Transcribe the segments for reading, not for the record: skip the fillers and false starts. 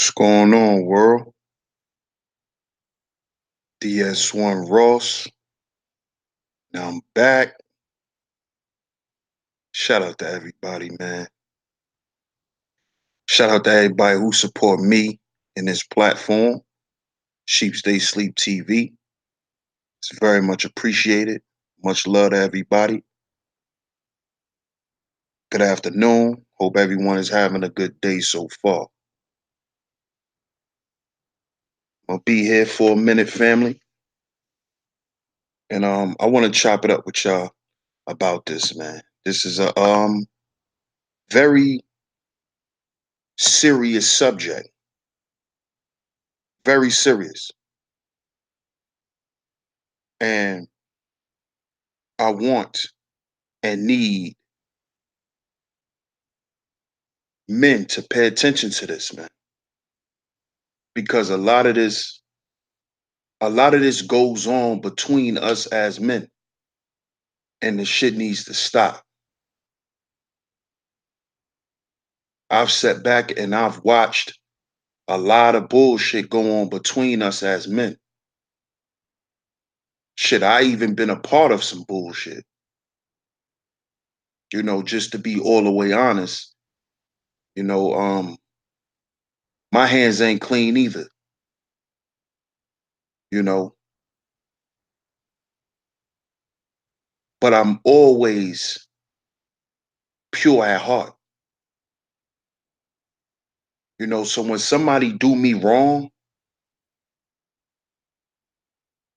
What's going on, world? DS1 Ross. Now I'm back. Shout out to everybody, man. Shout out to everybody who support me in this platform, Sheep Stay Sleep TV. It's very much appreciated. Much love to everybody. Good afternoon. Hope everyone is having a good day so far. I'll be here for a minute, family. And I want to chop it up with y'all about this, man. This is a very serious subject. Very serious. And I want and need men to pay attention to this, man, because a lot of this goes on between us as men, and the shit needs to stop. I've sat back and I've watched a lot of bullshit go on between us as men. Shit, I even been a part of some bullshit. Just to be all the way honest, you know, my hands ain't clean either, you know, but I'm always pure at heart. So when somebody do me wrong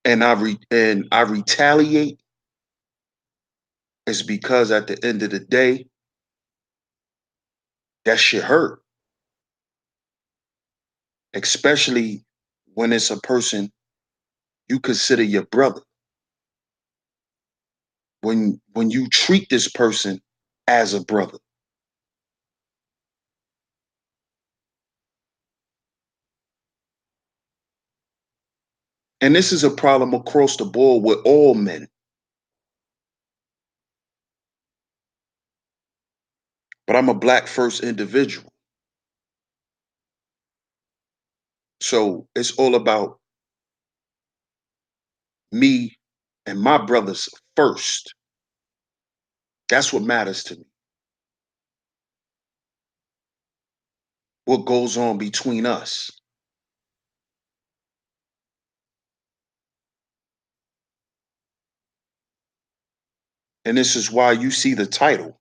and I retaliate, it's because at the end of the day, that shit hurt, especially when it's a person you consider your brother. When you treat this person as a brother. And this is a problem across the board with all men. But I'm a black first individual. So it's all about me and my brothers first. That's what matters to me. What goes on between us. And this is why you see the title.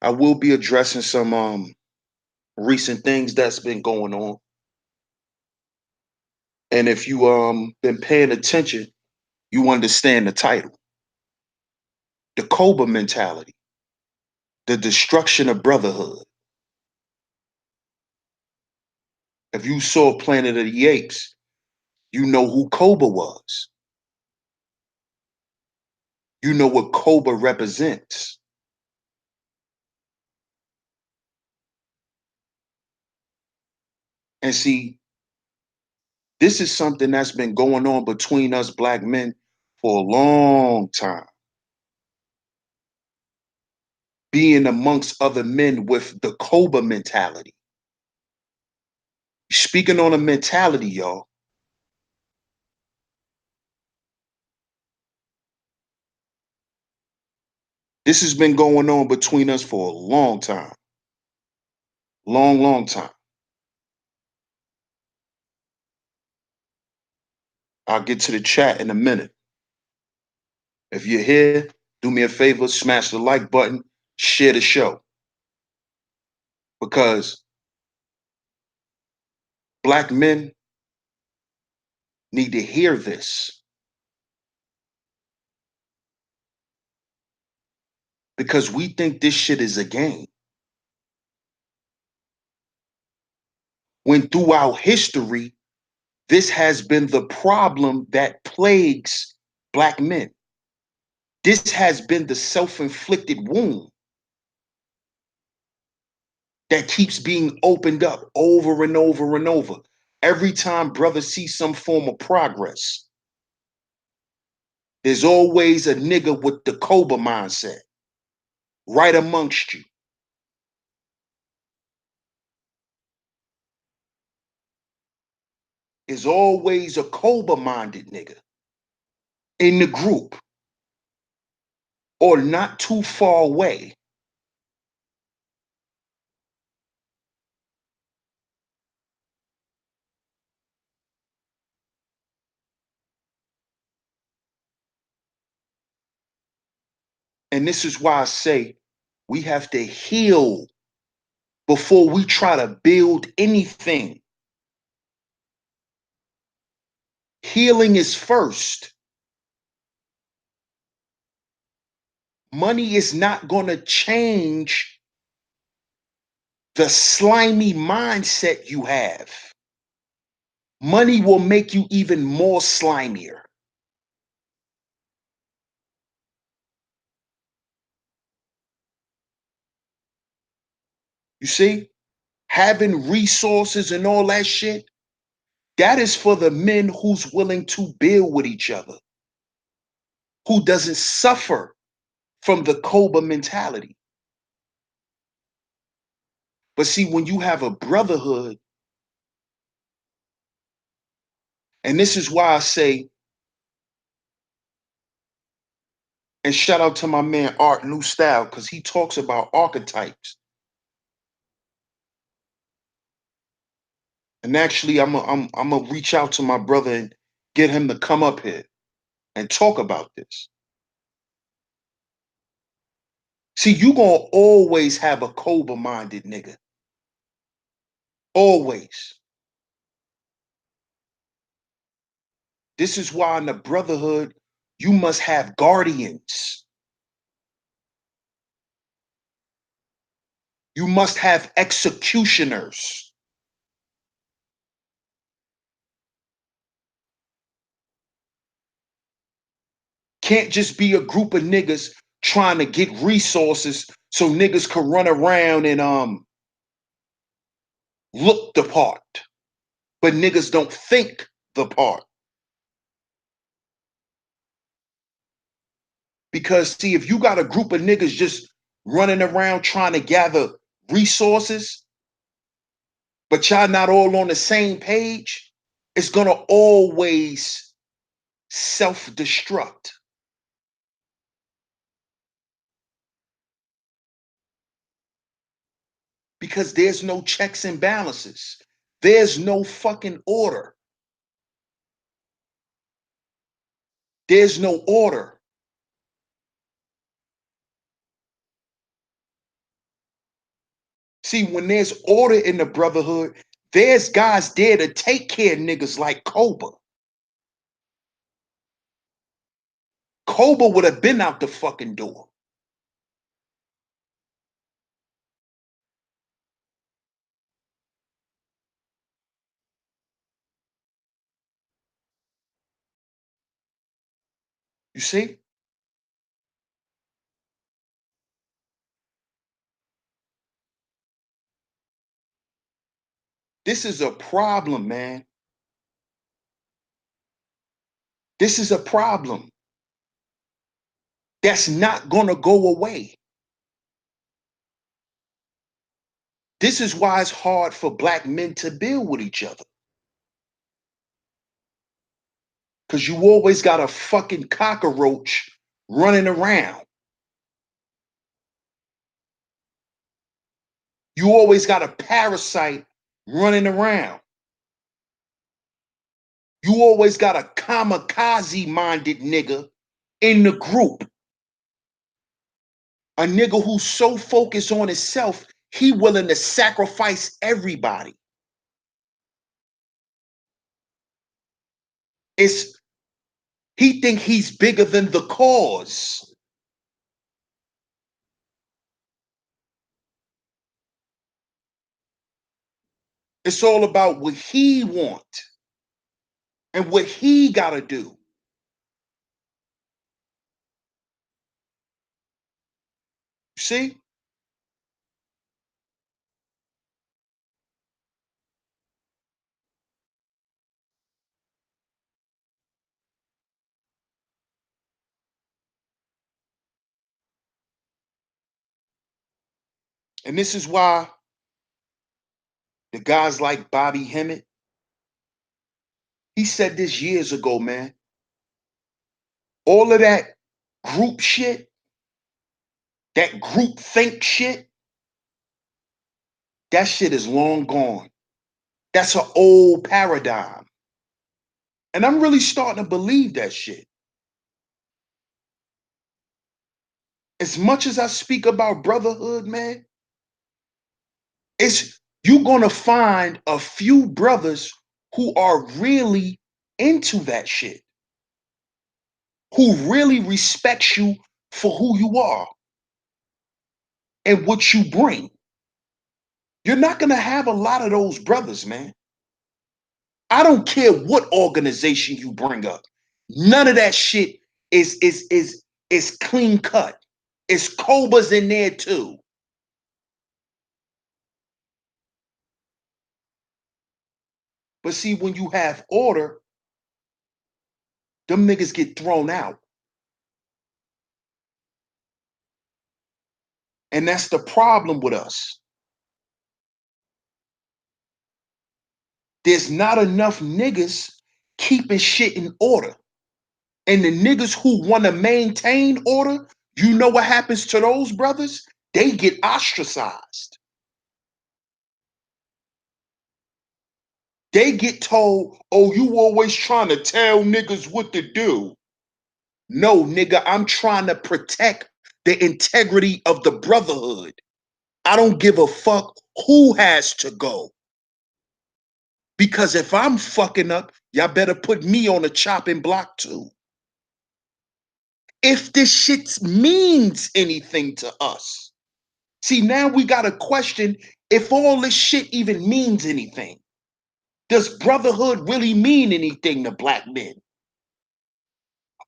I will be addressing some recent things that's been going on. And if you been paying attention, you understand the title. The Koba Mentality, the destruction of brotherhood. If you saw Planet of the Apes, you know who Koba was. You know what Koba represents. And see, this is something that's been going on between us black men for a long time. Being amongst other men with the Koba mentality. Speaking on a mentality, y'all. This has been going on between us for a long time. Long, long time. I'll get to the chat in a minute. If you're here, do me a favor, smash the like button, share the show. Because black men need to hear this. Because we think this shit is a game. When throughout history, this has been the problem that plagues black men. This has been the self-inflicted wound that keeps being opened up over and over and over. Every time brothers see some form of progress, there's always a nigga with the Koba mindset. right amongst you. Is always a Koba-minded nigga in the group or not too far away. And this is why I say we have to heal before we try to build anything. Healing is first. Money is not going to change the slimy mindset you have. Money will make you even more slimier. You see? Having resources and all that shit, that is for the men who's willing to build with each other, who doesn't suffer from the Koba mentality. But see, when you have a brotherhood, and this is why I say, and shout out to my man Art New Style, because he talks about archetypes. And actually, I'm gonna reach out to my brother and get him to come up here and talk about this. See, you gonna always have a Koba-minded nigga. Always. This is why in the brotherhood, you must have guardians. You must have executioners. Can't just be a group of niggas trying to get resources so niggas can run around and look the part, but niggas don't think the part. Because see, if you got a group of niggas just running around trying to gather resources, but y'all not all on the same page, it's gonna always self-destruct. Because there's no checks and balances. There's no fucking order. There's no order. See, when there's order in the brotherhood, there's guys there to take care of niggas like Koba. Koba would have been out the fucking door. You see? This is a problem, man. This is a problem that's not gonna go away. This is why it's hard for black men to build with each other. Because you always got a fucking cockroach running around. You always got a parasite running around. You always got a kamikaze minded nigga in the group. A nigga who's so focused on himself, he willing to sacrifice everybody. It's he think he's bigger than the cause. It's all about what he want and what he gotta do. See? And this is why the guys like Bobby Hemmett, he said this years ago, man. All of that group shit, that group think shit, that shit is long gone. That's an old paradigm. And I'm really starting to believe that shit. As much as I speak about brotherhood, man, it's you're gonna find a few brothers who are really into that shit, who really respects you for who you are and what you bring. You're not gonna have a lot of those brothers, man. I don't care what organization you bring up. None of that shit is clean cut. It's Cobas in there too. But see, when you have order, them niggas get thrown out. And that's the problem with us. There's not enough niggas keeping shit in order. And the niggas who want to maintain order, you know what happens to those brothers? They get ostracized. They get told, oh, you always trying to tell niggas what to do. No, nigga, I'm trying to protect the integrity of the brotherhood. I don't give a fuck who has to go. Because if I'm fucking up, y'all better put me on the chopping block too. If this shit means anything to us. See, now we got to question if all this shit even means anything. Does brotherhood really mean anything to black men?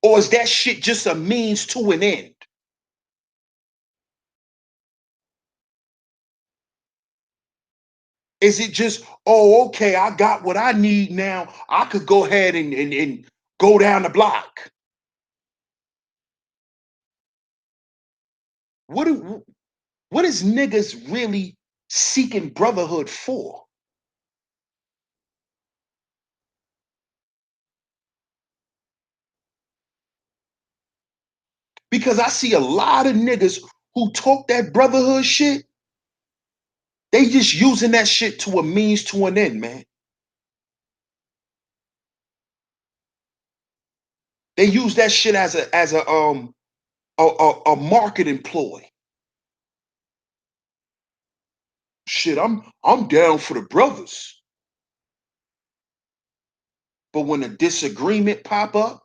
Or is that shit just a means to an end? Is it just, oh, okay, I got what I need now. I could go ahead and go down the block. What do, what is niggas really seeking brotherhood for? Because I see a lot of niggas who talk that brotherhood shit. They just using that shit to a means to an end, man. They use that shit as a marketing ploy. Shit, I'm down for the brothers. But when a disagreement pop up,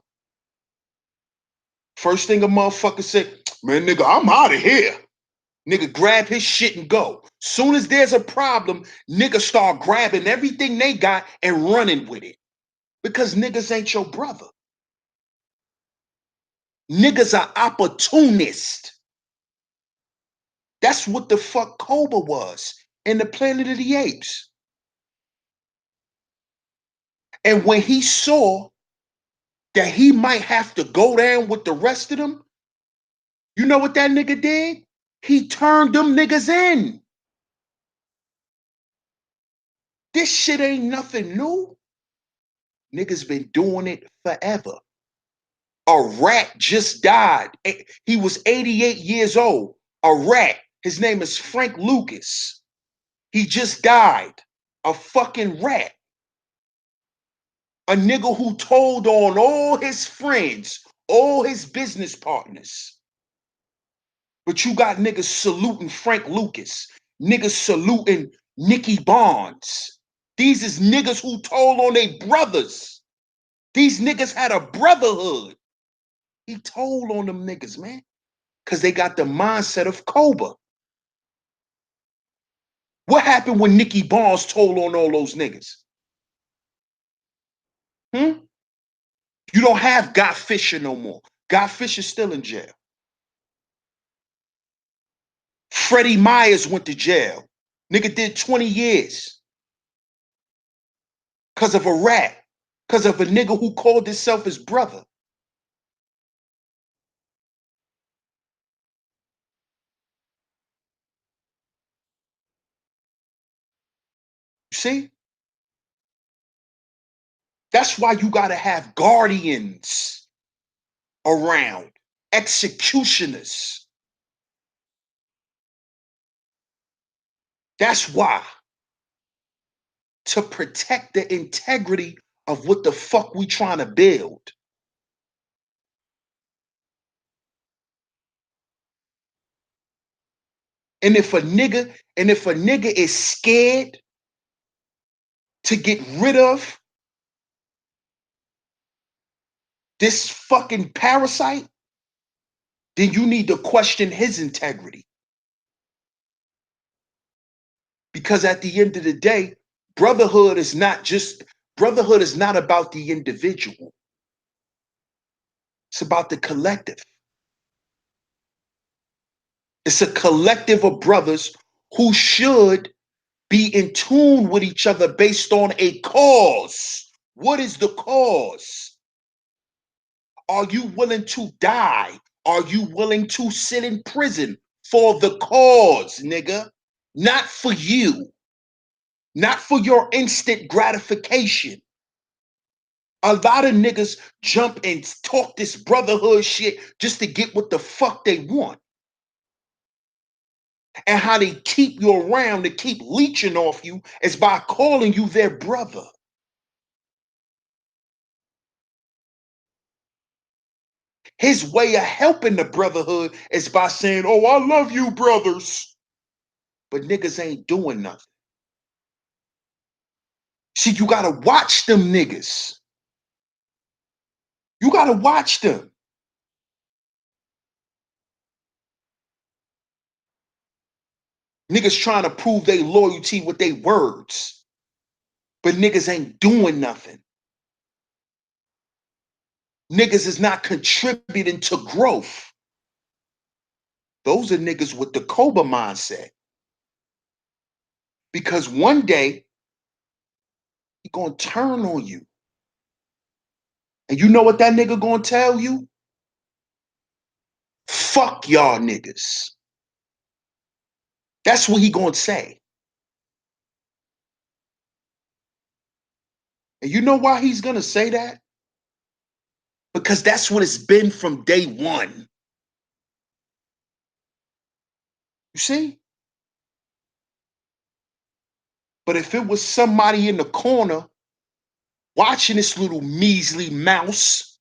first thing a motherfucker say, man, nigga, I'm out of here. Nigga grab his shit and go. Soon as there's a problem, niggas start grabbing everything they got and running with it. Because niggas ain't your brother. Niggas are opportunists. That's what the fuck Koba was in the Planet of the Apes. And when he saw that he might have to go down with the rest of them, you know what that nigga did? He turned them niggas in. This shit ain't nothing new. Niggas been doing it forever. A rat just died. He was 88 years old. A rat. His name is Frank Lucas. He just died. A fucking rat. A nigga who told on all his friends, all his business partners. But you got niggas saluting Frank Lucas, niggas saluting Nicky Barnes. These is niggas who told on their brothers. These niggas had a brotherhood. He told on them niggas, man, because they got the mindset of Koba. What happened when Nicky Barnes told on all those niggas? Hmm? You don't have Guy Fisher no more. Guy Fisher's still in jail. Freddie Myers went to jail. Nigga did 20 years because of a rat, because of a nigga who called himself his brother. See? That's why you gotta have guardians around, executioners. That's why. To protect the integrity of what the fuck we trying to build. And if a nigga is scared to get rid of this fucking parasite, then you need to question his integrity. Because at the end of the day, brotherhood is not about the individual. It's about the collective. It's a collective of brothers who should be in tune with each other based on a cause. What is the cause? Are you willing to die? Are you willing to sit in prison for the cause, nigga? Not for you, not for your instant gratification. A lot of niggas jump and talk this brotherhood shit just to get what the fuck they want. And how they keep you around to keep leeching off you is by calling you their brother. His way of helping the brotherhood is by saying, "Oh, I love you, brothers." But niggas ain't doing nothing. See, you gotta watch them niggas. You gotta watch them. Niggas trying to prove their loyalty with their words, but niggas ain't doing nothing. Niggas is not contributing to growth. Those are niggas with the Koba mindset. Because one day, he gonna turn on you. And you know what that nigga gonna tell you? Fuck y'all niggas. That's what he gonna say. And you know why he's gonna say that? Because that's what it's been from day one. You see? But if it was somebody in the corner watching this little measly mouse,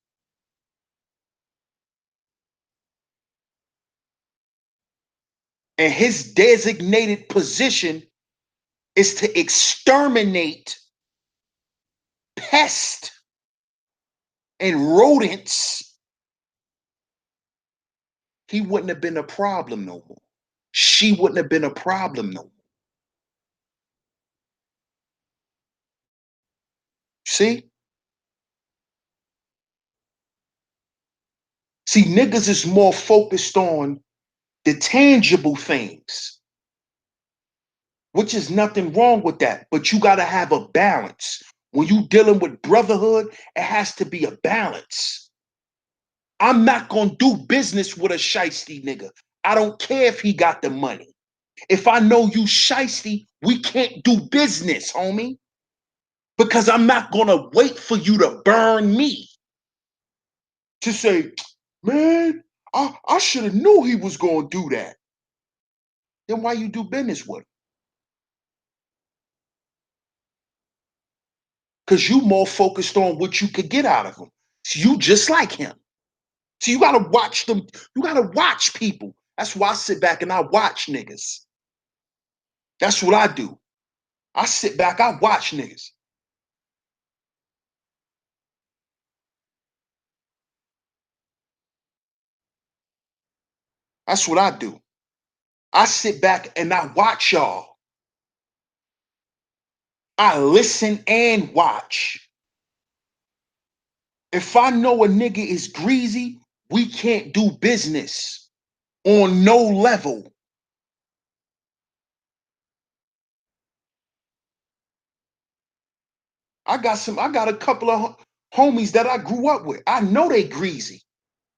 and his designated position is to exterminate pests and rodents, he wouldn't have been a problem no more. She wouldn't have been a problem no more. See? See, niggas is more focused on the tangible things, which is nothing wrong with that. But you got to have a balance. When you dealing with brotherhood, it has to be a balance. I'm not going to do business with a shiesty nigga. I don't care if he got the money. If I know you shiesty, we can't do business, homie. Because I'm not going to wait for you to burn me. To say, man, I should have knew he was going to do that. Then why you do business with him? Because you more focused on what you could get out of him. So you just like him. So you gotta watch them. You gotta watch people. That's why I sit back and I watch niggas. That's what I do. I sit back, I watch niggas. That's what I do. I sit back and I watch y'all. I listen and watch. If I know a nigga is greasy, we can't do business on no level. I got a couple of homies that I grew up with. I know they greasy.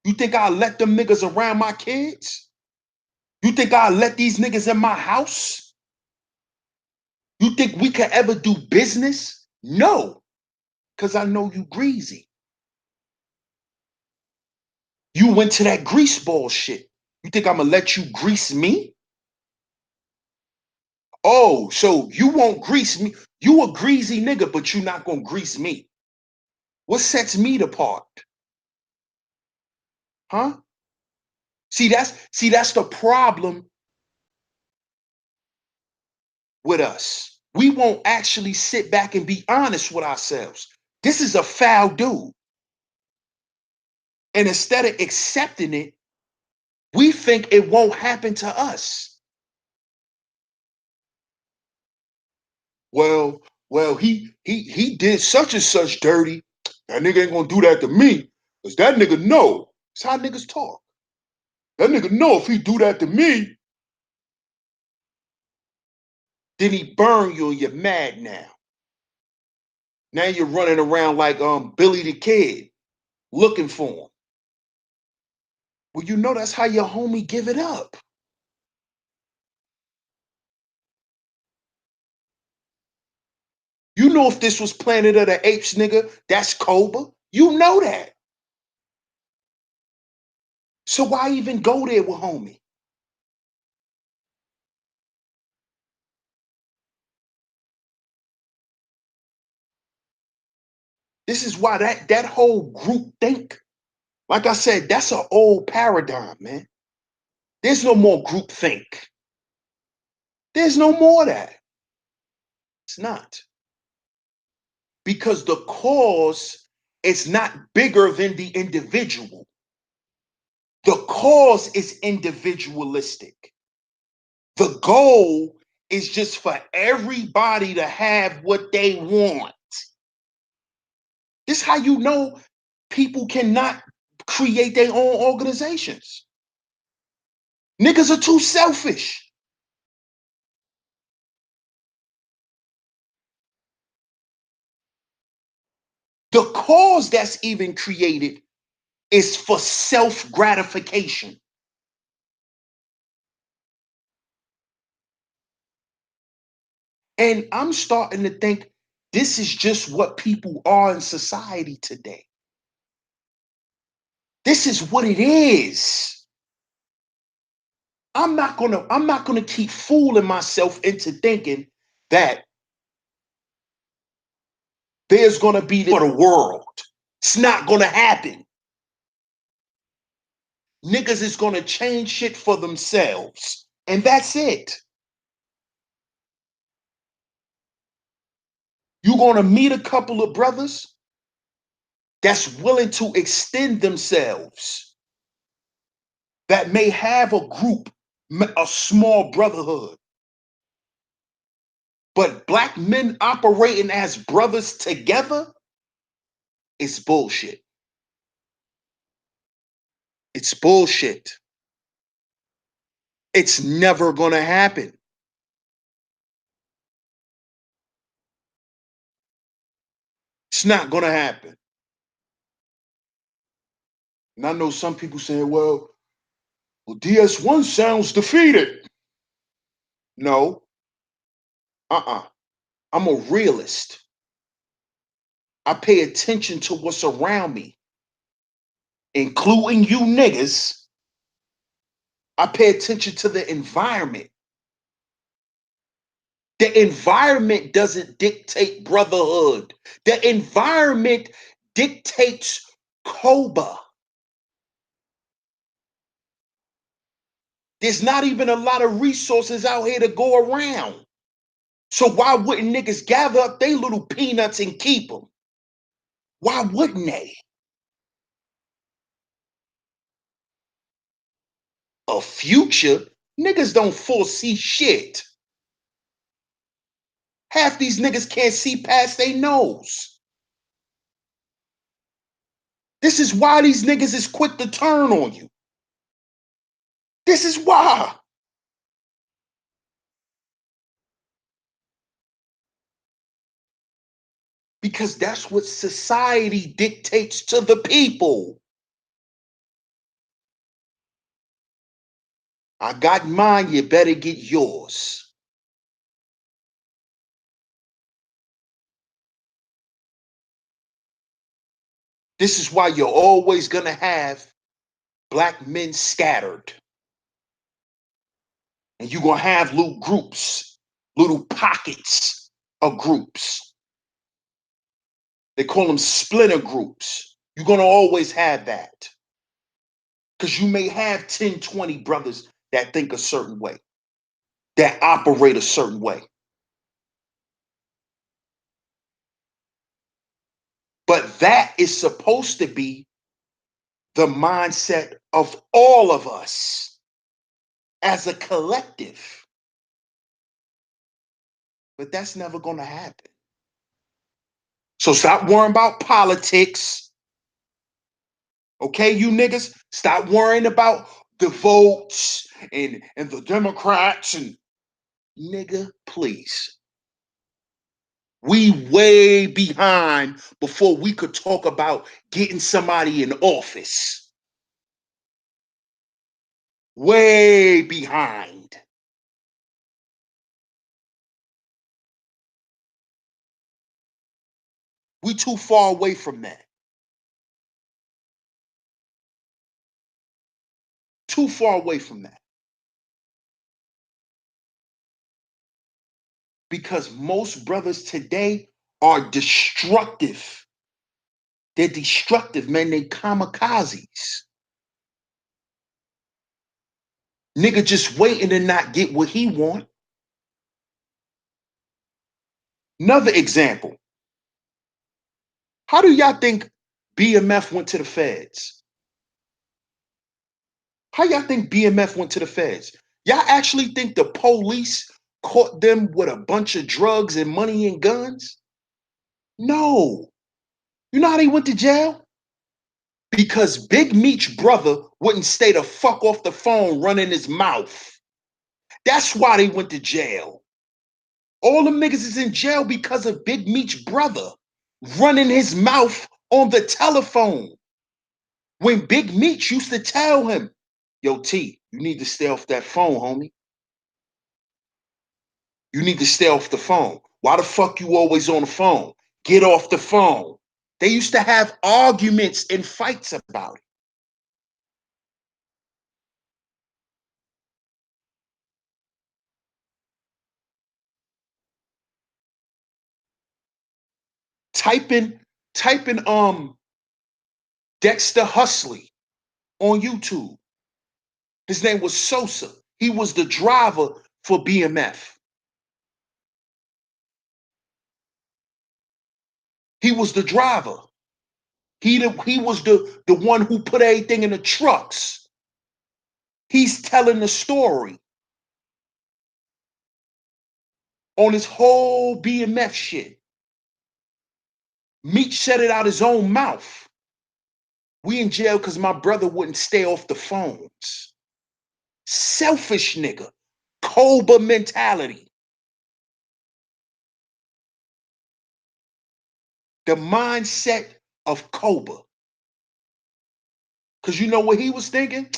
You think I'll let them niggas around my kids? You think I'll let these niggas in my house? You think we could ever do business? No, because I know you greasy. You went to that grease ball shit. You think I'm gonna let you grease me? Oh, so you won't grease me. You a greasy nigga, but you not gonna grease me. What sets me apart? Huh? See, that's the problem with us. We won't actually sit back and be honest with ourselves. This is a foul dude. And instead of accepting it, we think it won't happen to us. Well, he did such and such dirty. That nigga ain't gonna do that to me. Cause that nigga know. That's how niggas talk. That nigga know if he do that to me, then he burn you and you're mad now. Now you're running around like Billy the Kid looking for him. Well, you know that's how your homie give it up. You know if this was Planet of the Apes, nigga, that's Koba. You know that. So why even go there with homie? This is why that whole group think, like I said, that's an old paradigm, man. There's no more group think. There's no more of that. It's not. Because the cause is not bigger than the individual. The cause is individualistic. The goal is just for everybody to have what they want. This is how you know people cannot create their own organizations. Niggas are too selfish. The cause that's even created is for self gratification. And I'm starting to think this is just what people are in society today. This is what it is. I'm not gonna keep fooling myself into thinking that there's gonna be for the world. It's not gonna happen. Niggas is gonna change shit for themselves. And that's it. You're gonna meet a couple of brothers that's willing to extend themselves, that may have a group, a small brotherhood. But black men operating as brothers together is bullshit. It's bullshit. It's never gonna happen. It's not gonna happen. And I know some people saying, well, DS1 sounds defeated. No, uh-uh. I'm a realist. I pay attention to what's around me, including you niggas. I pay attention to the environment. The environment doesn't dictate brotherhood. The environment dictates Koba. There's not even a lot of resources out here to go around. So why wouldn't niggas gather up their little peanuts and keep them? Why wouldn't they? A future? Niggas don't foresee shit. Half these niggas can't see past their nose. This is why these niggas is quick to turn on you. This is why. Because that's what society dictates to the people. I got mine, you better get yours. This is why you're always going to have black men scattered. And you're going to have little groups, little pockets of groups. They call them splinter groups. You're going to always have that. Because you may have 10, 20 brothers that think a certain way, that operate a certain way. But that is supposed to be the mindset of all of us as a collective. But that's never going to happen. So stop worrying about politics. Okay, you niggas? Stop worrying about the votes and the Democrats and nigga, please. We way behind before we could talk about getting somebody in office. Way behind. We too far away from that. Too far away from that. Because most brothers today are destructive. They're destructive, man. They kamikazes. Nigga just waiting to not get what he want. Another example. How do y'all think BMF went to the feds? How y'all think BMF went to the feds? Y'all actually think the police caught them with a bunch of drugs and money and guns? No. You know how they went to jail? Because Big Meech's brother wouldn't stay the fuck off the phone running his mouth. That's why they went to jail. All them niggas is in jail because of Big Meech's brother running his mouth on the telephone. When Big Meech used to tell him, yo, T, you need to stay off that phone, homie. You need to stay off the phone. Why the fuck you always on the phone? Get off the phone. They used to have arguments and fights about it. Typing Dexter Huxley on YouTube. His name was Sosa. He was the driver for BMF. He was the driver. He was the one who put everything in the trucks. He's telling the story on his whole BMF shit. Meech said it out his own mouth. We in jail because my brother wouldn't stay off the phones. Selfish nigga. Koba mentality. The mindset of Koba. Because you know what he was thinking?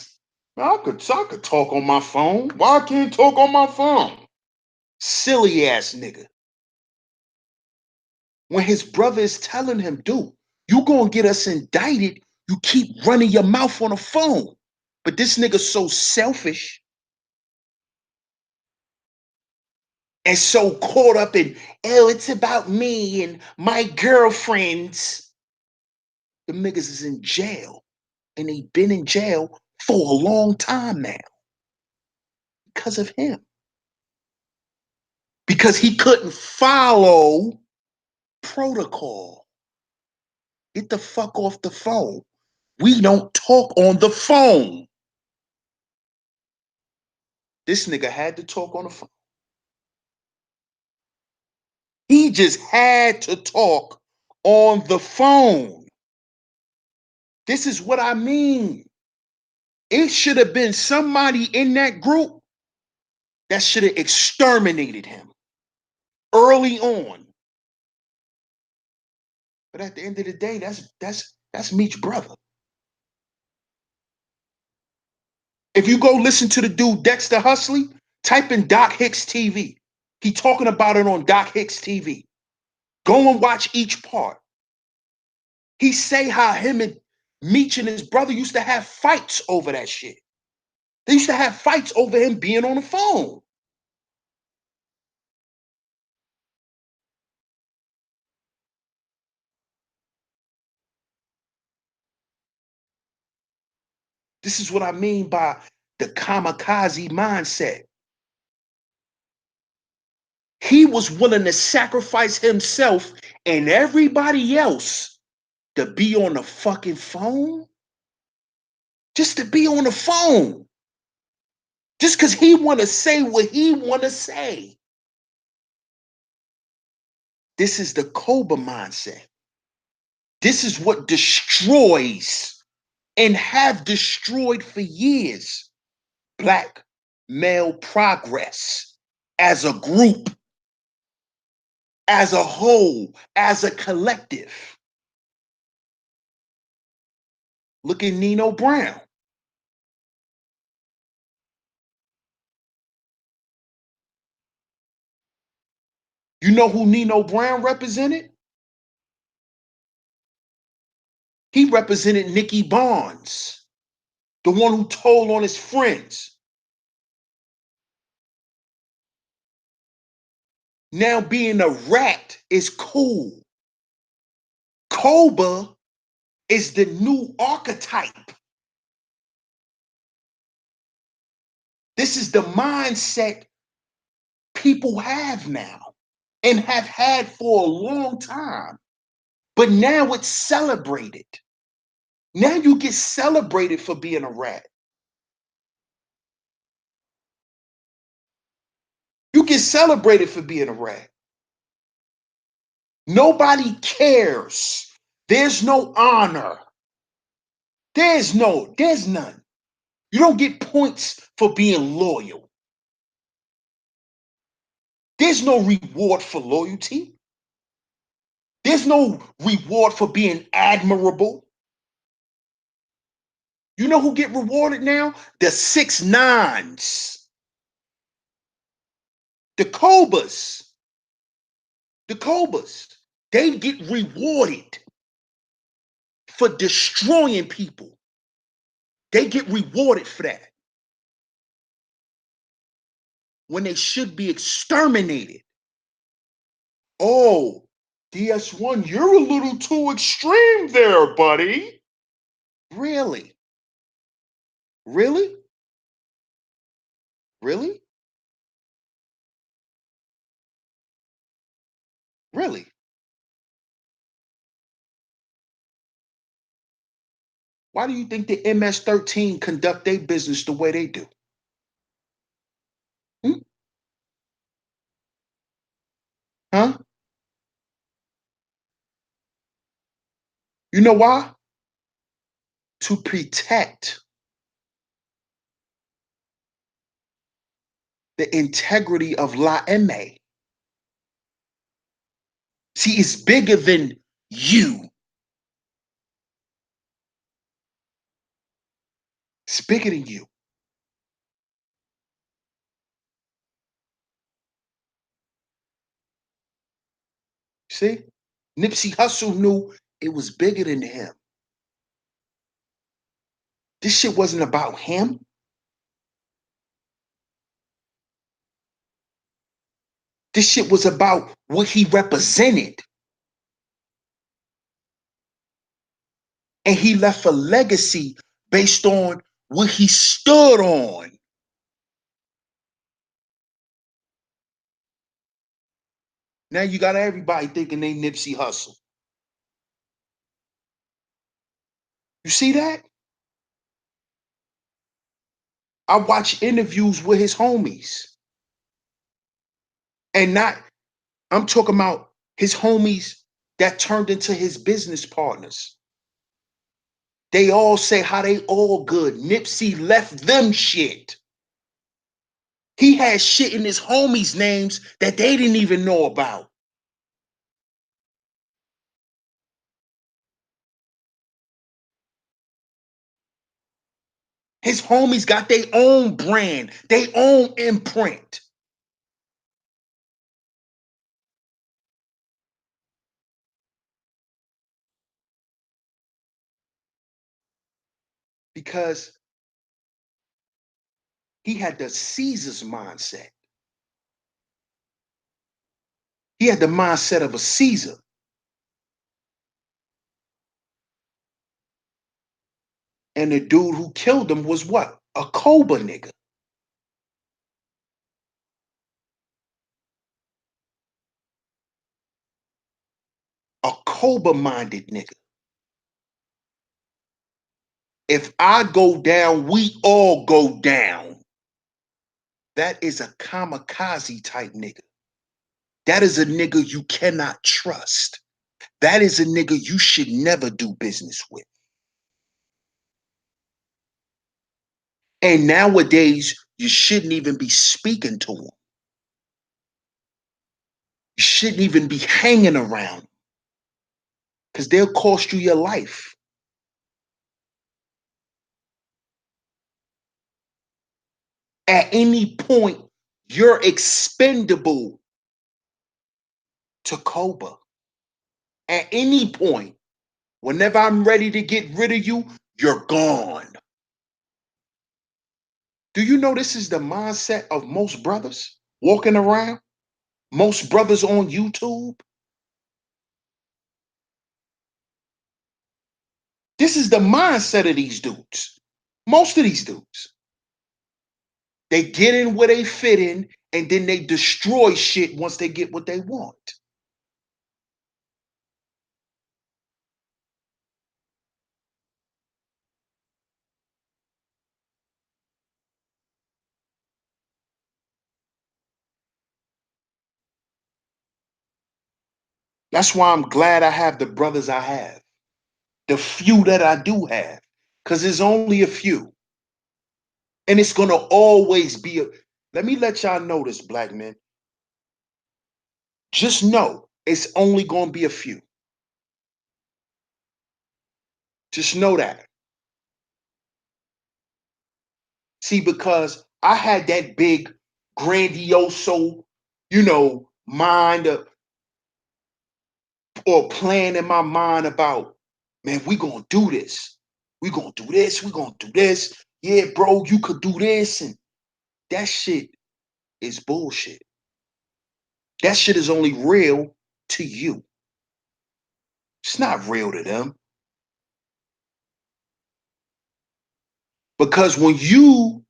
I could talk on my phone. Why I can't talk on my phone? Silly ass nigga. When his brother is telling him, dude, you gonna get us indicted, you keep running your mouth on the phone. But this nigga's so selfish and so caught up in, oh, it's about me and my girlfriends. The niggas is in jail, and they been in jail for a long time now because of him. Because he couldn't follow protocol. Get the fuck off the phone. We don't talk on the phone. This nigga had to talk on the phone. He just had to talk on the phone. This is what I mean. It should have been somebody in that group that should have exterminated him early on. But at the end of the day, that's Meech's brother. If you go listen to the dude Dexter Huxley, type in Doc Hicks TV. He talking about it on Doc Hicks TV. Go and watch each part. He say how him and Meech and his brother used to have fights over that shit. They used to have fights over him being on the phone. This is what I mean by the kamikaze mindset. He was willing to sacrifice himself and everybody else to be on the fucking phone. Just to be on the phone. Just because he want to say what he want to say. This is the Koba mindset. This is what destroys and have destroyed for years Black male progress as a group, as a whole, as a collective. Look at Nino Brown. You know who Nino Brown represented? He represented Nicky Barnes, the one who told on his friends. Now being a rat is cool. Koba is the new archetype. This is the mindset people have now and have had for a long time. But now it's celebrated. Now you get celebrated for being a rat. You get celebrated for being a rat. Nobody cares. There's no honor. There's none. You don't get points for being loyal. There's no reward for loyalty. There's no reward for being admirable. You know who get rewarded now? The 6 9s. The Cobras. The Cobras. They get rewarded for destroying people. They get rewarded for that when they should be exterminated. Oh, DS1, you're a little too extreme there, buddy. Really? Really? Really? Really? Why do you think the MS-13 conduct their business the way they do? Hmm? Huh? You know why? To protect the integrity of La M. See, it's bigger than you. It's bigger than you. See? Nipsey Hussle knew it was bigger than him. This shit wasn't about him. This shit was about what he represented. And he left a legacy based on what he stood on. Now you got everybody thinking they Nipsey Hussle. You see that? I watch interviews with his homies. And not, I'm talking about his homies that turned into his business partners. They all say how they all good. Nipsey left them shit. He had shit in his homies' names that they didn't even know about. His homies got their own brand, their own imprint. because he had the Caesar's mindset. He had the mindset of a Caesar. And the dude who killed him was what? A Koba nigga. A Koba minded nigga. If I go down, we all go down. That is a kamikaze type nigga. That is a nigga you cannot trust. That is a nigga you should never do business with. And nowadays, you shouldn't even be speaking to them. You shouldn't even be hanging around because they'll cost you your life. At any point, you're expendable to Koba. At any point, whenever I'm ready to get rid of you, you're gone. Do you know this is the mindset of most brothers walking around? Most brothers on YouTube? This is the mindset of these dudes. Most of these dudes. They get in where they fit in and then they destroy shit once they get what they want. That's why I'm glad I have the brothers I have. The few that I do have. Because there's only a few. And it's going to always be a. Let me let y'all know this, black men. Just know it's only going to be a few. Just know that. See, because I had that big, grandioso, mind or plan in my mind about, man, we gonna do this. We gonna do this. We gonna do this. Yeah, bro, you could do this. And that shit is bullshit. That shit is only real to you. It's not real to them. Because when you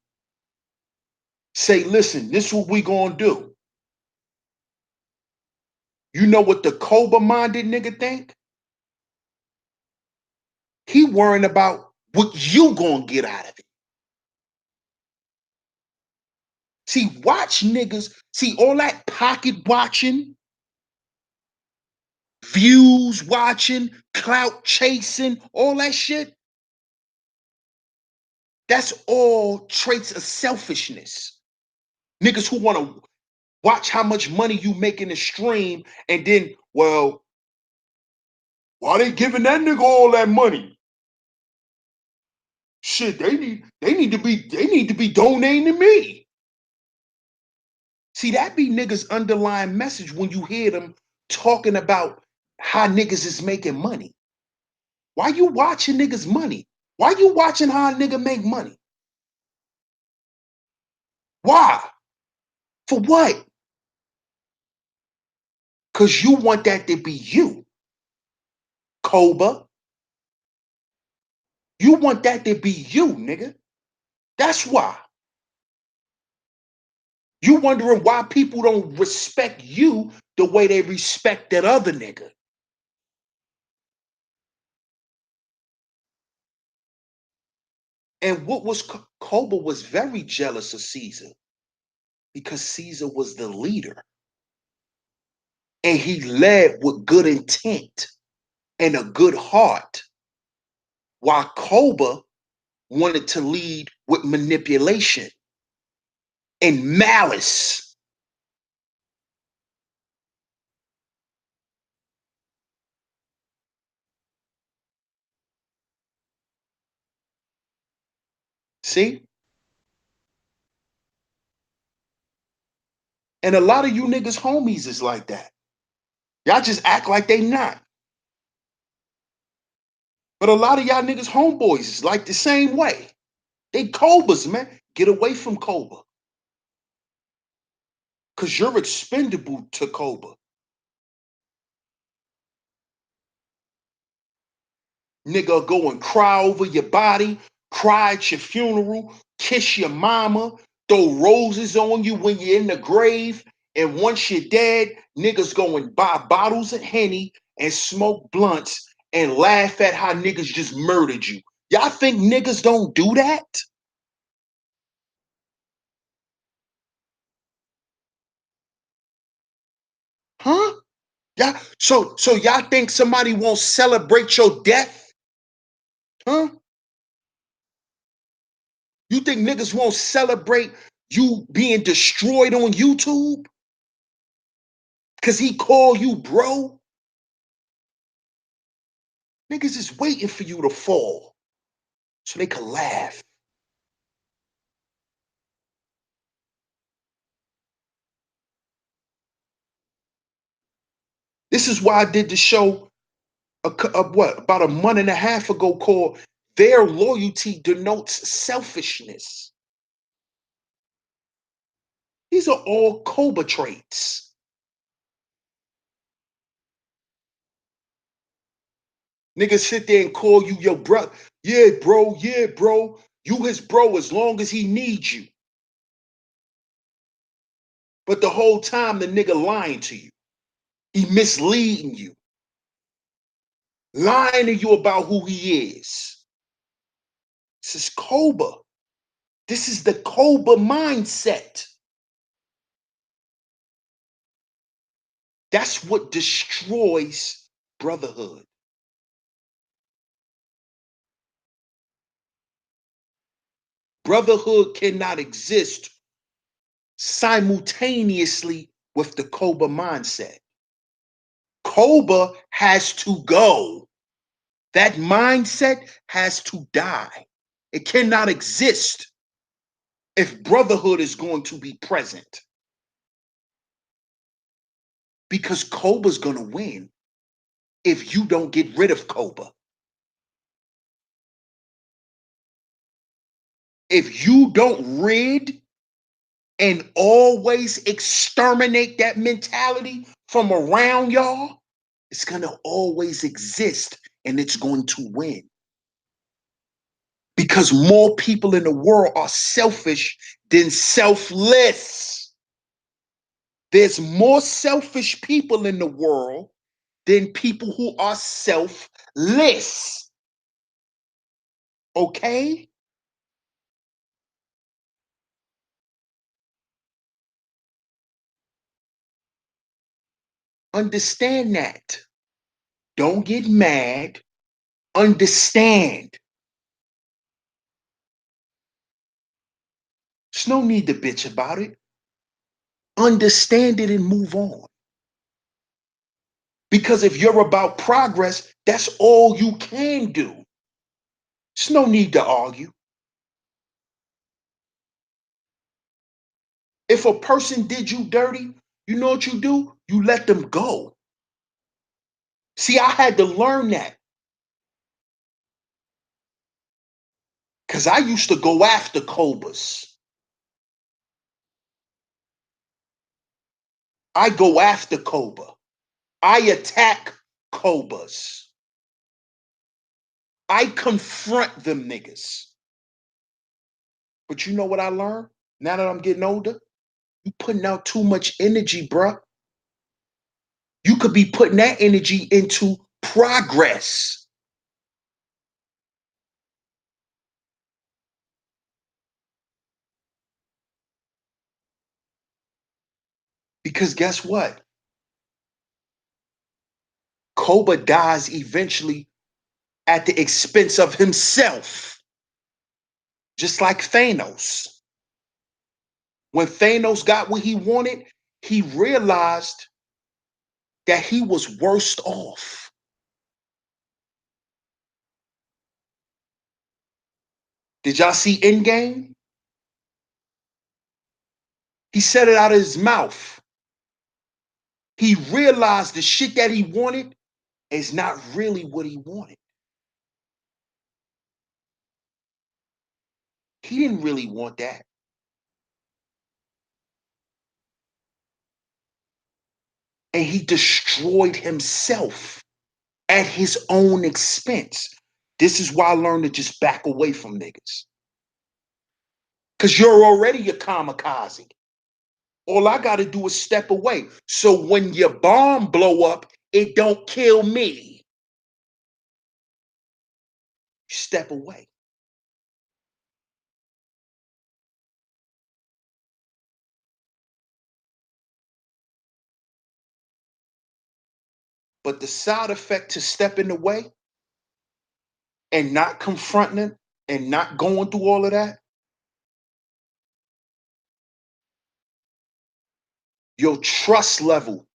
say, listen, this is what we gonna do, you know what the Koba minded nigga think? He worrying about what you gonna get out of it. See, watch niggas, see all that pocket watching, views watching, clout chasing, all that shit. That's all traits of selfishness. Niggas who want to watch how much money you make in the stream and then, well, why they giving that nigga all that money? Shit, they need to be donating to me. See, that be niggas' underlying message when you hear them talking about how niggas is making money. Why you watching niggas' money? Why you watching how a nigga make money? Why? For what? Because you want that to be you, Koba. You want that to be you, nigga. That's why. You wondering why people don't respect you the way they respect that other nigga. And what was Koba was very jealous of Caesar because Caesar was the leader and he led with good intent and a good heart, while Koba wanted to lead with manipulation and malice. See? And a lot of you niggas homies is like that. Y'all just act like they not. But a lot of y'all niggas homeboys is like the same way. They Cobas, man. Get away from Koba. Cause you're expendable to Koba. Nigga, go and cry over your body, cry at your funeral, kiss your mama, throw roses on you when you're in the grave. And once you're dead, niggas go and buy bottles of Henny and smoke blunts and laugh at how niggas just murdered you. Y'all think niggas don't do that? Huh? Yeah. So y'all think somebody won't celebrate your death? Huh? You think niggas won't celebrate you being destroyed on YouTube? Cause he called you bro? Niggas is waiting for you to fall so they can laugh. This is why I did the show about a month and a half ago called Their Loyalty Denotes Selfishness. These are all Cobra traits. Niggas sit there and call you your brother. Yeah, bro. Yeah, bro. You his bro as long as he needs you. But the whole time the nigga lying to you. He misleading you. Lying to you about who he is. This is Cobra. This is the Cobra mindset. That's what destroys brotherhood. Brotherhood cannot exist simultaneously with the Cobra mindset. Cobra has to go. That mindset has to die. It cannot exist if brotherhood is going to be present. Because Cobra's going to win if you don't get rid of Cobra. If you don't rid and always exterminate that mentality from around y'all, it's going to always exist and it's going to win. Because more people in the world are selfish than selfless. There's more selfish people in the world than people who are selfless. Okay? Understand that. Don't get mad. Understand. There's no need to bitch about it. Understand it and move on. Because if you're about progress, that's all you can do. There's no need to argue. If a person did you dirty, you know what you do? You let them go. See, I had to learn that because I used to go after Cobras. I go after Cobra. I attack Cobras. I confront them niggas. But you know what I learned now that I'm getting older? You putting out too much energy, bruh. You could be putting that energy into progress. Because guess what? Koba dies eventually at the expense of himself, just like Thanos. When Thanos got what he wanted, he realized that he was worst off. Did y'all see Endgame? He said it out of his mouth. He realized the shit that he wanted is not really what he wanted. He didn't really want that. And he destroyed himself at his own expense. This is why I learned to just back away from niggas. Because you're already a kamikaze. All I got to do is step away. So when your bomb blow up, it don't kill me. Step away. But the side effect to stepping away and not confronting it and not going through all of that, your trust level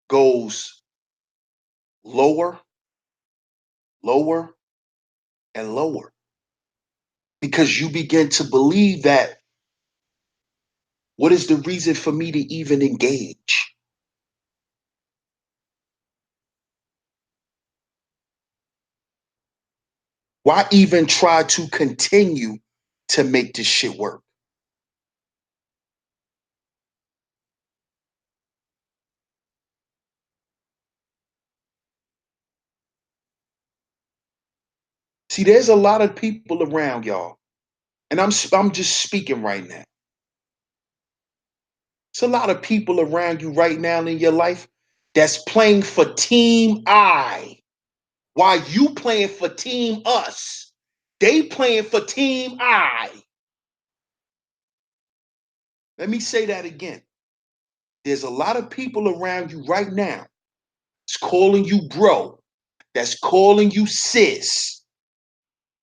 goes lower, lower, and lower. Because you begin to believe that what is the reason for me to even engage? Why even try to continue to make this shit work? See, there's a lot of people around y'all, and I'm just speaking right now. It's a lot of people around you right now in your life that's playing for Team I. While you playing for Team Us, they playing for Team I. Let me say that again. There's a lot of people around you right now that's calling you bro, that's calling you sis,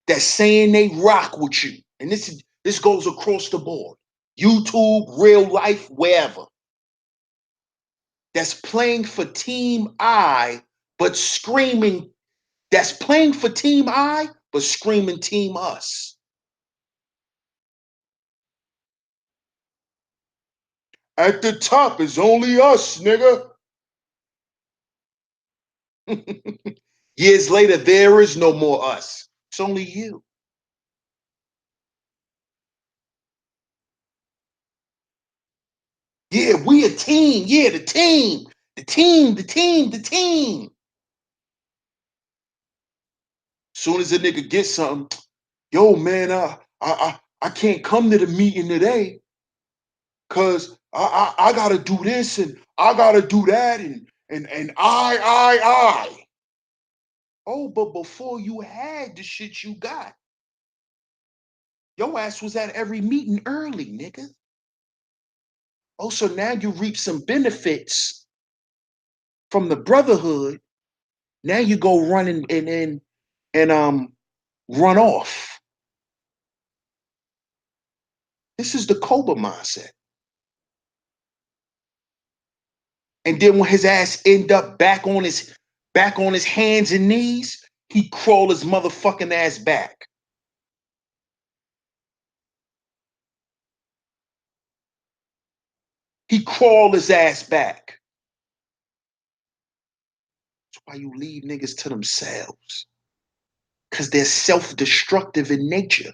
that's saying they rock with you. And this goes across the board. YouTube, real life, wherever. That's playing for Team I, but screaming, that's playing for Team I, but screaming Team Us. At the top is only us, nigga. Years later, there is no more us. It's only you. Yeah, we a team. Yeah, the team. The team, the team, the team. Soon as a nigga gets something, yo, man, I can't come to the meeting today because I gotta do this and I gotta do that and I. Oh, but before you had the shit you got, your ass was at every meeting early, nigga. Oh, so now you reap some benefits from the brotherhood. Now you go run and run off. This is the Koba mindset. And then when his ass end up back on his hands and knees, he crawl his motherfucking ass back. He crawl his ass back. That's why you leave niggas to themselves. Because they're self-destructive in nature.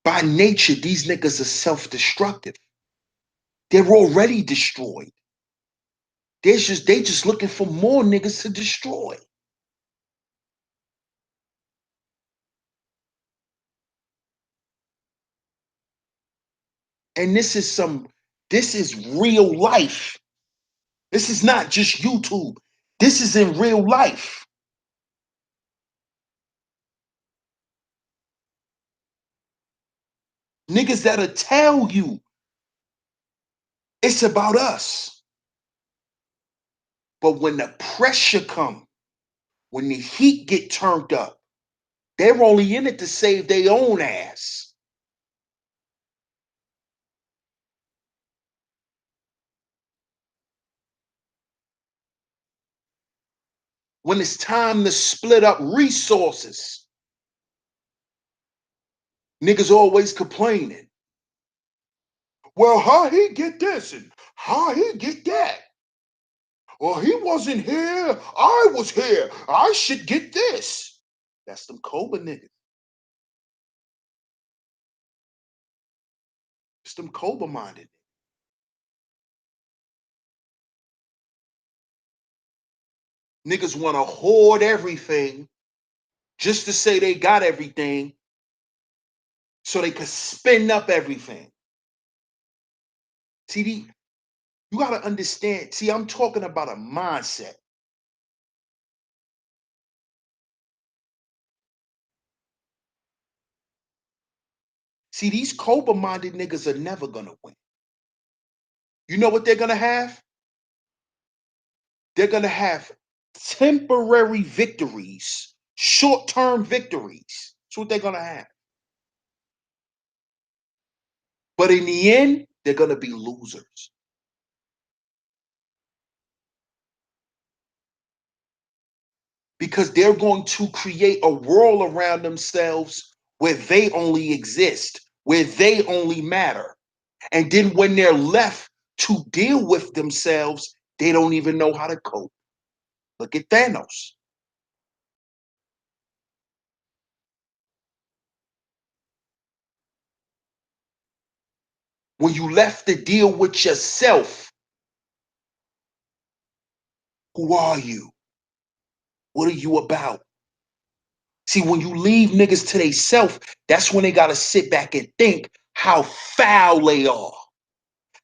By nature, these niggas are self-destructive. They're already destroyed. They just looking for more niggas to destroy. And this is real life. This is not just YouTube. This is in real life. Niggas that'll tell you it's about us. But when the pressure come, when the heat get turned up, they're only in it to save their own ass. When it's time to split up resources, niggas always complaining. Well, how he get this and how he get that? Well, he wasn't here. I was here. I should get this. That's them Koba niggas. It's them Koba minded. Niggas want to hoard everything just to say they got everything so they could spin up everything. See, you got to understand. See, I'm talking about a mindset. See, these Koba minded niggas are never going to win. You know what they're going to have? They're going to have temporary victories, short term victories. That's what they're going to have. But in the end, they're going to be losers. Because they're going to create a world around themselves where they only exist, where they only matter. And then when they're left to deal with themselves, they don't even know how to cope. Look at Thanos. When you left to deal with yourself, who are you? What are you about? See, when you leave niggas to they self, that's when they got to sit back and think how foul they are,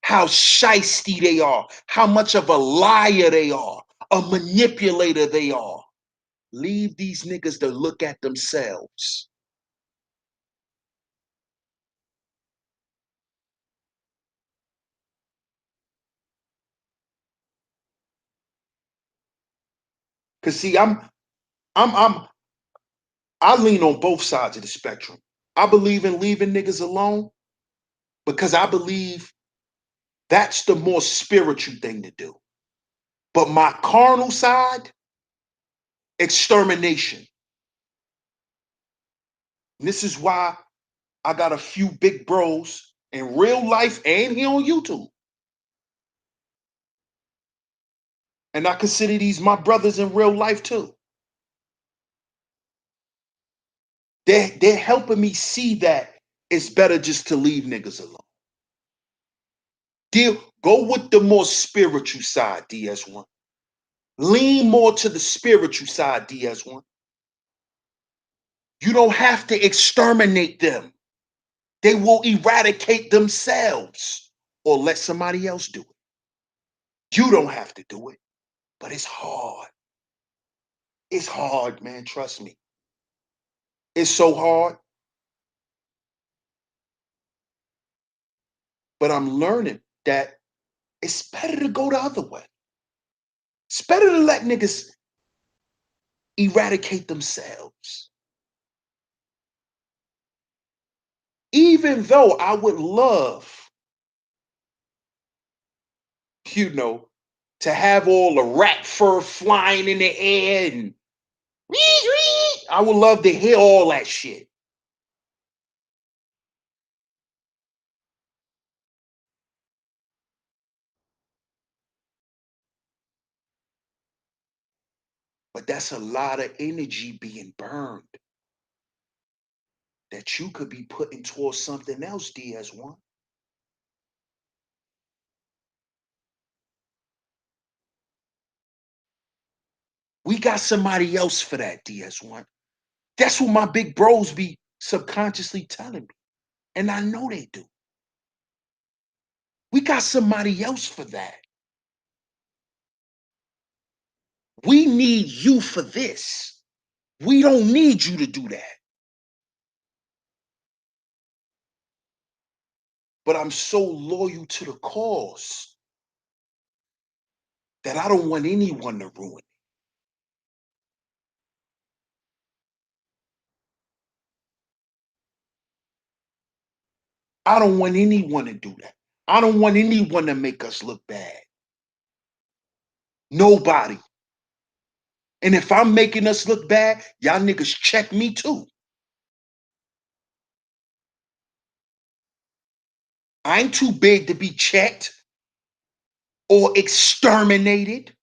how shisty they are, how much of a liar they are, a manipulator they are. Leave these niggas to look at themselves. Cause see, I'm I lean on both sides of the spectrum. I believe in leaving niggas alone because I believe that's the more spiritual thing to do. But my carnal side, extermination. And this is why I got a few big bros in real life and here on YouTube. And I consider these my brothers in real life too. They're helping me see that it's better just to leave niggas alone. Go with the more spiritual side, DS1. Lean more to the spiritual side, DS1. You don't have to exterminate them. They will eradicate themselves or let somebody else do it. You don't have to do it, but it's hard. It's hard, man. Trust me. It's so hard, but I'm learning that it's better to go the other way. It's better to let niggas eradicate themselves. Even though I would love, you know, to have all the rat fur flying in the air and I would love to hear all that shit. But that's a lot of energy being burned that you could be putting towards something else, DS1. We got somebody else for that, DS1. That's what my big bros be subconsciously telling me. And I know they do. We got somebody else for that. We need you for this. We don't need you to do that. But I'm so loyal to the cause that I don't want anyone to ruin it. I don't want anyone to do that. I don't want anyone to make us look bad. Nobody. And if I'm making us look bad, y'all niggas check me too. I ain't too big to be checked or exterminated.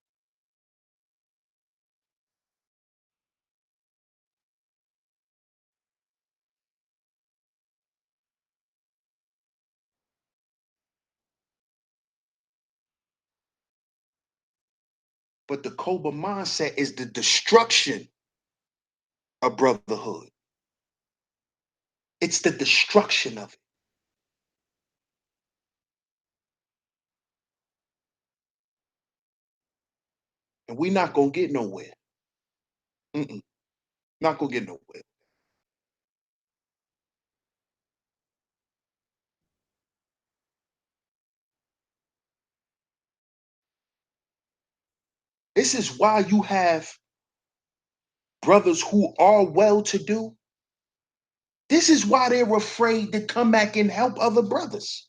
But the Koba mindset is the destruction of brotherhood. It's the destruction of it. And we're not going to get nowhere. Mm-mm, not going to get nowhere. This is why you have brothers who are well to do. This is why they're afraid to come back and help other brothers.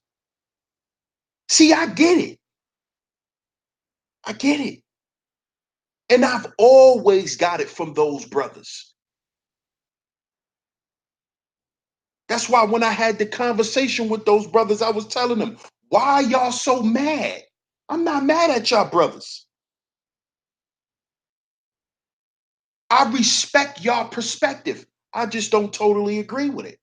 See, I get it. I get it. And I've always got it from those brothers. That's why when I had the conversation with those brothers, I was telling them, why y'all so mad? I'm not mad at y'all brothers. I respect y'all perspective. I just don't totally agree with it.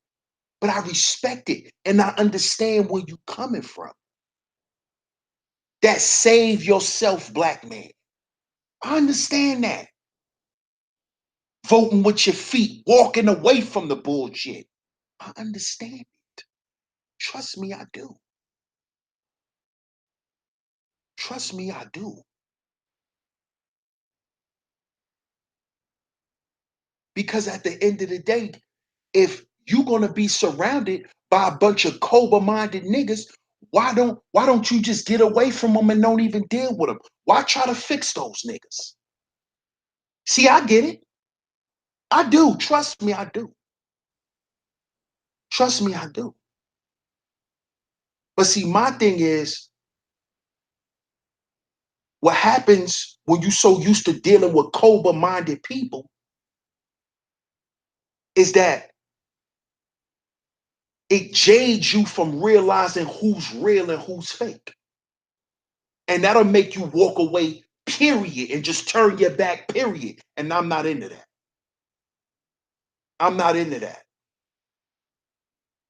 But I respect it and I understand where you're coming from. That save yourself, black man. I understand that. Voting with your feet, walking away from the bullshit. I understand it. Trust me, I do. Trust me, I do. Because at the end of the day, if you're gonna be surrounded by a bunch of Koba-minded niggas, why don't you just get away from them and don't even deal with them? Why try to fix those niggas? See, I get it. I do. Trust me, I do. Trust me, I do. But see, my thing is, what happens when you so used to dealing with Koba-minded people is that it jades you from realizing who's real and who's fake. And that'll make you walk away, period, and just turn your back, period. And I'm not into that. I'm not into that.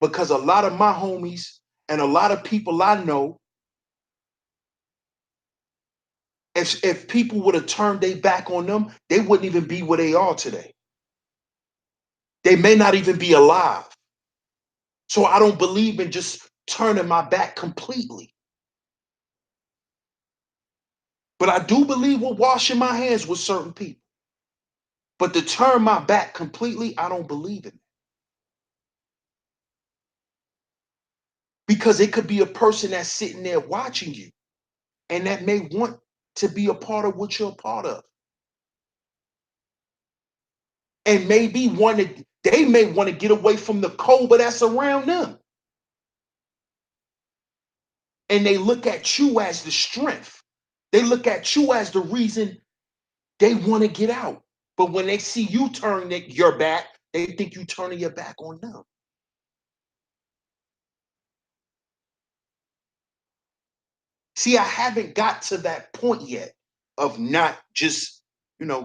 Because a lot of my homies and a lot of people I know, if people would have turned their back on them, they wouldn't even be where they are today. They may not even be alive. So I don't believe in just turning my back completely. But I do believe with washing my hands with certain people. But to turn my back completely, I don't believe in it. Because it could be a person that's sitting there watching you and that may want to be a part of what you're a part of. And maybe they may want to get away from the Cobra that's around them. And they look at you as the strength. They look at you as the reason they want to get out. But when they see you turn your back, they think you turning your back on them. See, I haven't got to that point yet of not just,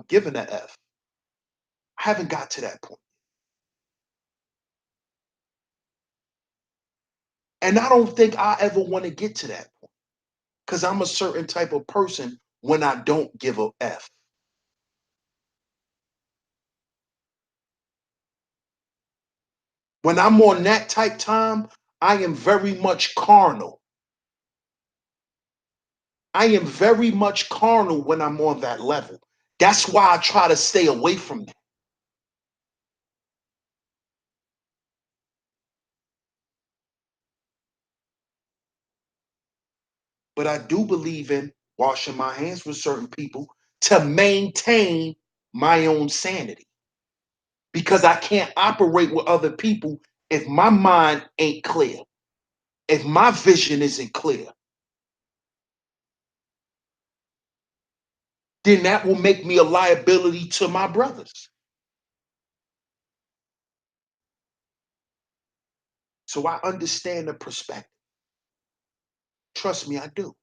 giving a F. I haven't got to that point. And I don't think I ever want to get to that point because I'm a certain type of person when I don't give a F. When I'm on that type time, I am very much carnal. I am very much carnal when I'm on that level. That's why I try to stay away from that. But I do believe in washing my hands with certain people to maintain my own sanity because I can't operate with other people if my mind ain't clear, if my vision isn't clear. Then that will make me a liability to my brothers. So I understand the perspective. Trust me, I do.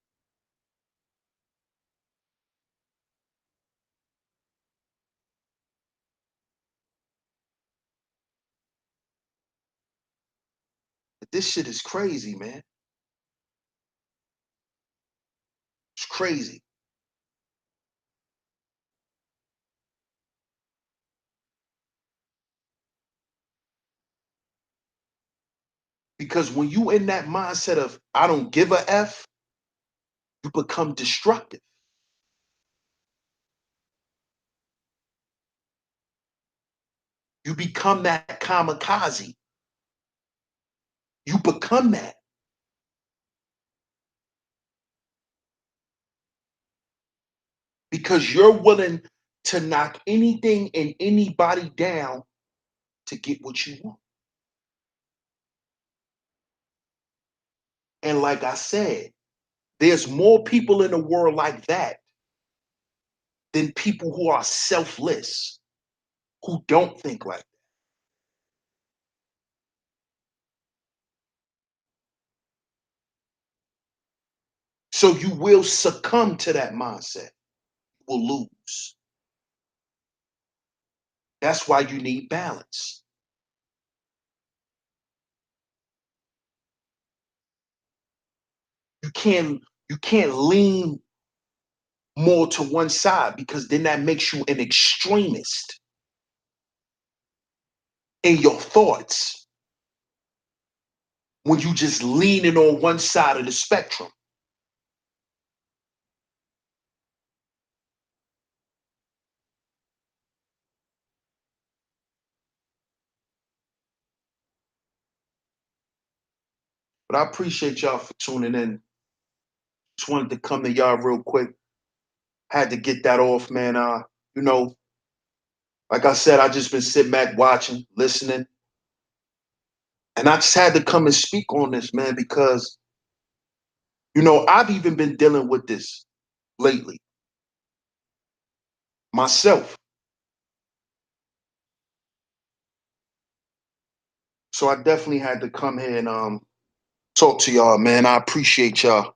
But this shit is crazy, man. It's crazy. Because when you in that mindset of I don't give a F, you become destructive. You become that kamikaze. You become that. Because you're willing to knock anything and anybody down to get what you want. And like I said, there's more people in the world like that than people who are selfless, who don't think like that. So you will succumb to that mindset. You will lose. That's why you need balance. You can't you can't lean more to one side because then that makes you an extremist in your thoughts when you just leaning on one side of the spectrum. But I appreciate y'all for tuning in. Just wanted to come to y'all real quick. Had to get that off, man. You know, like I said, I just been sitting back watching, listening, and I just had to come and speak on this, man, because I've even been dealing with this lately myself. So I definitely had to come here and talk to y'all, man. I appreciate y'all.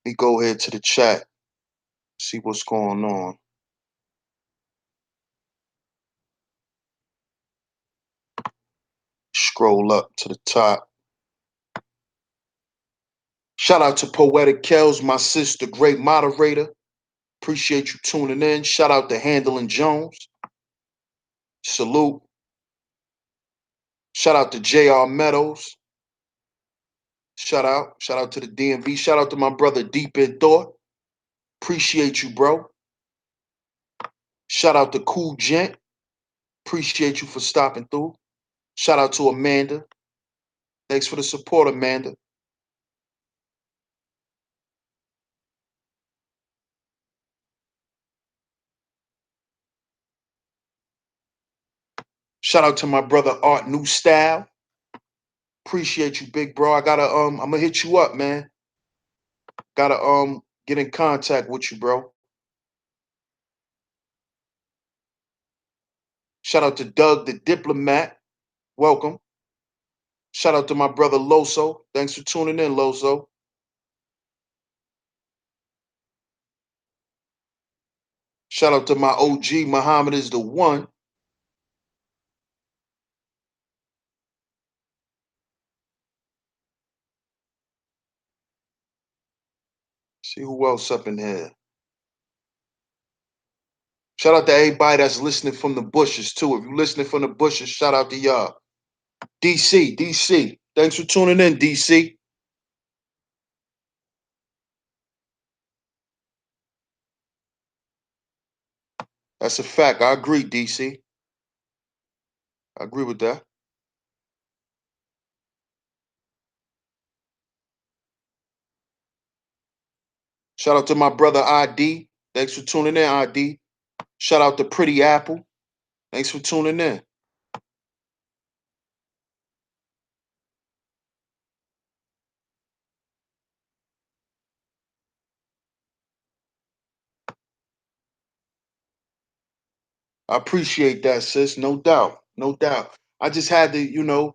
Let me go ahead to the chat, see what's going on. Scroll up to the top. Shout out to Poetic Kells, my sister, great moderator. Appreciate you tuning in. Shout out to Handling Jones. Salute. Shout out to JR Meadows. Shout out. Shout out to the DMV. Shout out to my brother Deep in Thought. Appreciate you, bro. Shout out to Cool Gent. Appreciate you for stopping through. Shout out to Amanda. Thanks for the support, Amanda. Shout out to my brother Art New Style. Appreciate you, big bro. I'm gonna hit you up, man. Gotta get in contact with you, bro. Shout out to Doug the Diplomat. Welcome. Shout out to my brother Loso. Thanks for tuning in, Loso. Shout out to my OG, Muhammad is the one. See who else up in here. Shout out to everybody that's listening from the bushes, too. If you're listening from the bushes, shout out to y'all. DC. Thanks for tuning in, DC. That's a fact. I agree, DC. I agree with that. Shout out to my brother ID. Thanks for tuning in, ID. Shout out to Pretty Apple. Thanks for tuning in. I appreciate that, sis. No doubt. No doubt. I just had to,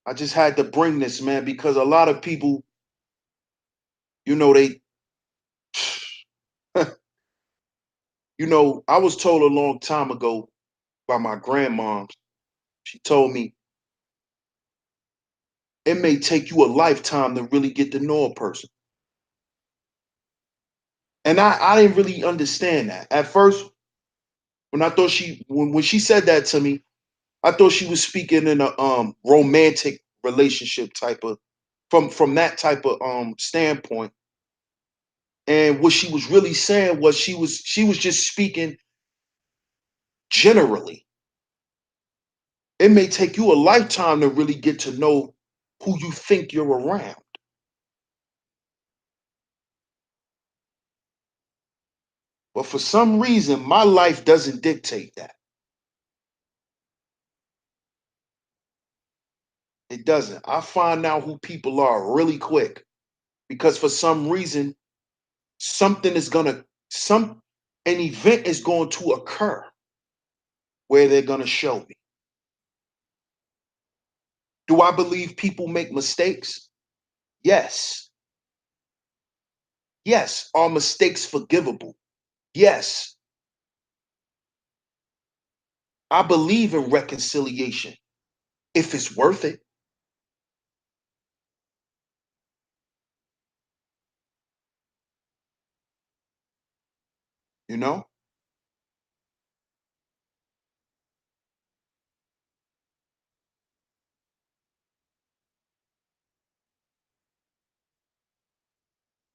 I just had to bring this, man, because a lot of people, they, I was told a long time ago by my grandmom. She told me it may take you a lifetime to really get to know a person. And I didn't really understand that. At first, when I thought when she said that to me, I thought she was speaking in a romantic relationship type of from that type of standpoint. And what she was really saying was she was just speaking generally. It may take you a lifetime to really get to know who you think you're around. But for some reason, my life doesn't dictate that. It doesn't. I find out who people are really quick because for some reason, something is gonna some an event is going to occur where they're gonna show me. Do I believe people make mistakes? Yes. Yes. Are mistakes forgivable? Yes. I believe in reconciliation if it's worth it, you know?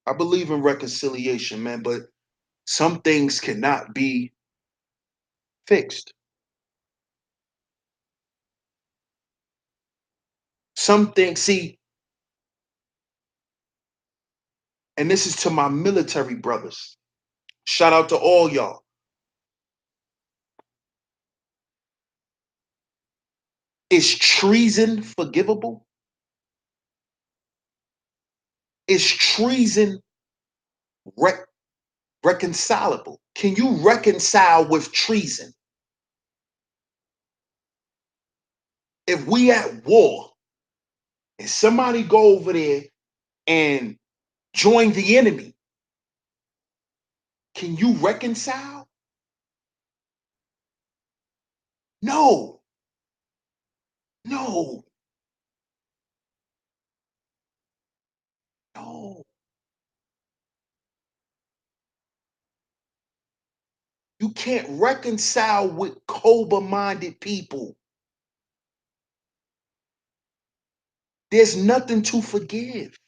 I believe in reconciliation, man, but some things cannot be fixed. Some things, see, and this is to my military brothers. Shout out to all y'all. Is treason forgivable? Is treason re- reconcilable? Can you reconcile with treason? If we at war and somebody go over there and join the enemy, can you reconcile? No, no, no. You can't reconcile with Koba minded people. There's nothing to forgive.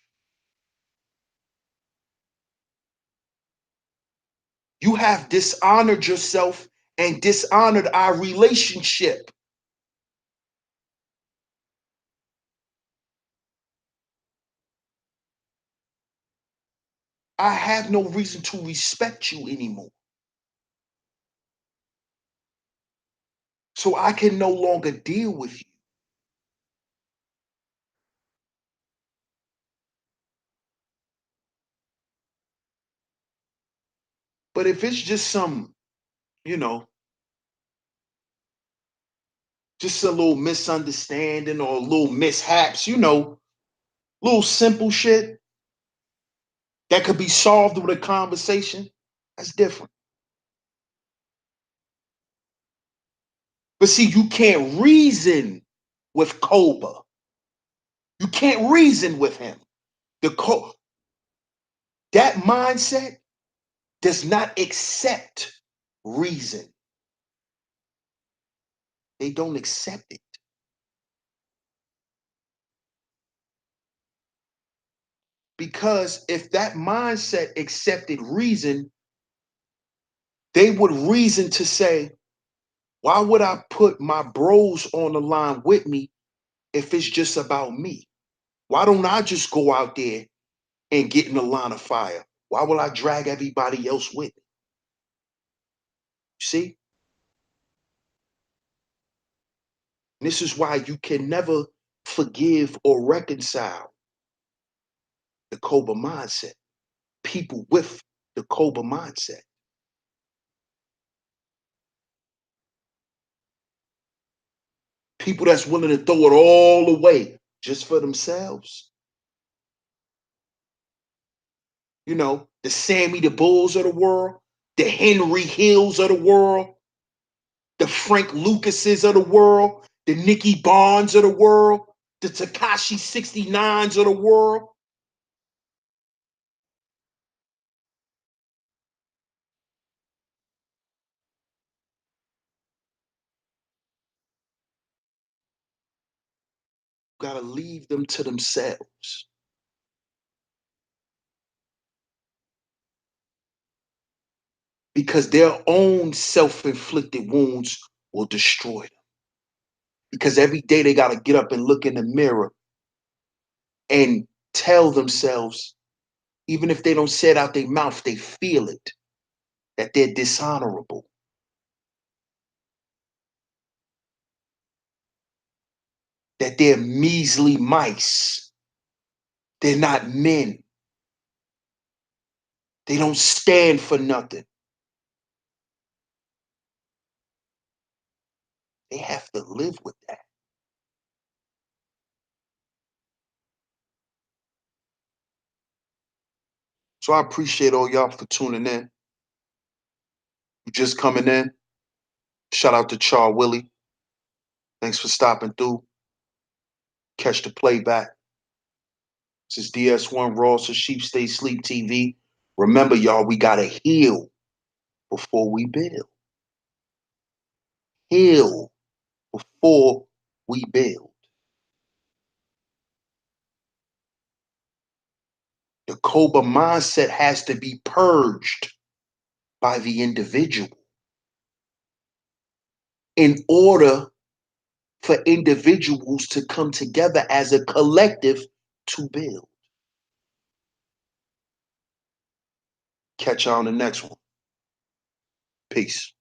You have dishonored yourself and dishonored our relationship. I have no reason to respect you anymore. So I can no longer deal with you. But if it's just some, you know, just a little misunderstanding or a little mishaps, little simple shit that could be solved with a conversation, that's different. But see, you can't reason with Koba. You can't reason with him. That mindset does not accept reason. They don't accept it. Because if that mindset accepted reason, they would reason to say, why would I put my bros on the line with me if it's just about me? Why don't I just go out there and get in the line of fire? Why will I drag everybody else with me? See? This is why you can never forgive or reconcile the Cobra mindset. People with the Cobra mindset. People that's willing to throw it all away just for themselves. The Sammy the Bulls of the world, the Henry Hills of the world, the Frank Lucases of the world, the Nicky Barnes of the world, the Takashi 69s of the world. gotta leave them to themselves. Because their own self-inflicted wounds will destroy them. Because every day they gotta get up and look in the mirror and tell themselves, even if they don't say it out their mouth, they feel it, that they're dishonorable, that they're measly mice. They're not men. They don't stand for nothing. They have to live with that. So I appreciate all y'all for tuning in. You just coming in. Shout out to Char Willie. Thanks for stopping through. Catch the playback. This is DS1 Raw, so Sheep Stay Sleep TV. Remember, y'all, we gotta heal before we build. Heal before we build. The Koba mindset has to be purged by the individual in order for individuals to come together as a collective to build. Catch you on the next one. Peace.